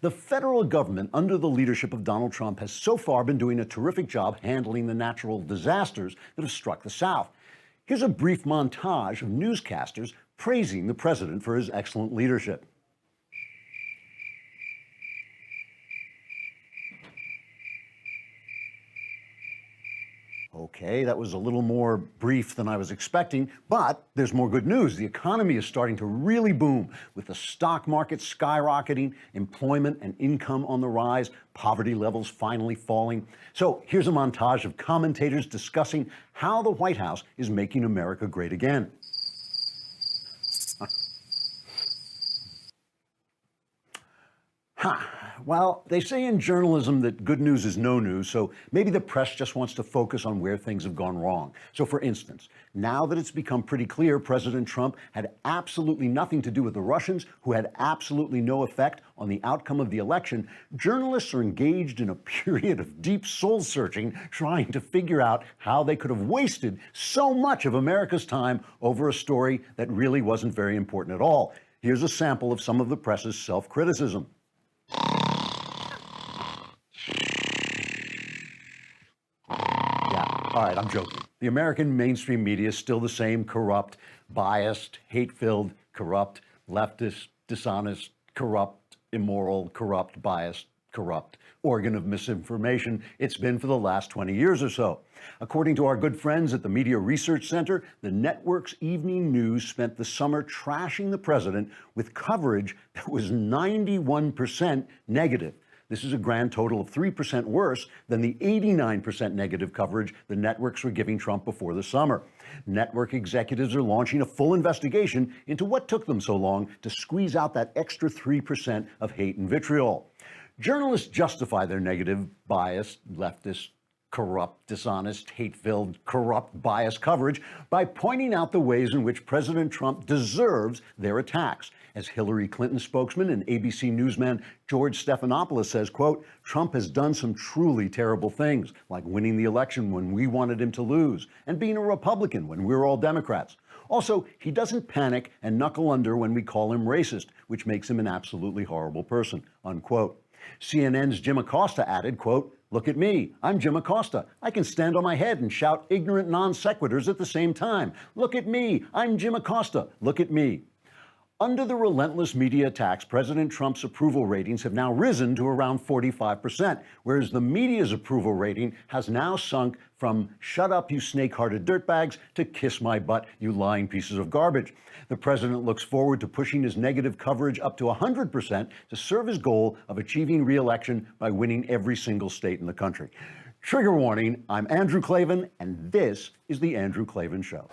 The federal government, under the leadership of Donald Trump, has so far been doing a terrific job handling the natural disasters that have struck the South. Here's a brief montage of newscasters praising the president for his excellent leadership. Okay, that was a little more brief than I was expecting, but there's more good news. The economy is starting to really boom, with the stock market skyrocketing, employment and income on the rise, poverty levels finally falling. So here's a montage of commentators discussing how the White House is making America great again. Well, they say in journalism that good news is no news, so maybe the press just wants to focus on where things have gone wrong. So for instance, now that it's become pretty clear President Trump had absolutely nothing to do with the Russians, who had absolutely no effect on the outcome of the election, journalists are engaged in a period of deep soul-searching, trying to figure out how they could have wasted so much of America's time over a story that really wasn't very important at all. Here's a sample of some of the press's self-criticism. All right, I'm joking. The American mainstream media is still the same: corrupt, biased, hate-filled, corrupt, leftist, dishonest, corrupt, immoral, corrupt, biased, corrupt organ of misinformation it's been for the last 20 years or so. According to our good friends at the Media Research Center, the network's evening news spent the summer trashing the president with coverage that was 91% negative. This is a grand total of 3% worse than the 89% negative coverage the networks were giving Trump before the summer. Network executives are launching a full investigation into what took them so long to squeeze out that extra 3% of hate and vitriol. Journalists justify their negative, biased, leftist, corrupt, dishonest, hate-filled, corrupt, biased coverage by pointing out the ways in which President Trump deserves their attacks. As Hillary Clinton spokesman and ABC newsman George Stephanopoulos says, quote, Trump has done some truly terrible things, like winning the election when we wanted him to lose, and being a Republican when we're all Democrats. Also, he doesn't panic and knuckle under when we call him racist, which makes him an absolutely horrible person, unquote. CNN's Jim Acosta added, quote, look at me, I'm Jim Acosta. I can stand on my head and shout ignorant non sequiturs at the same time. Look at me, I'm Jim Acosta. Look at me. Under the relentless media attacks, President Trump's approval ratings have now risen to around 45%, whereas the media's approval rating has now sunk from shut up, you snake-hearted dirtbags, to kiss my butt, you lying pieces of garbage. The president looks forward to pushing his negative coverage up to 100% to serve his goal of achieving re-election by winning every single state in the country. Trigger warning, I'm Andrew Klavan, and this is The Andrew Klavan Show.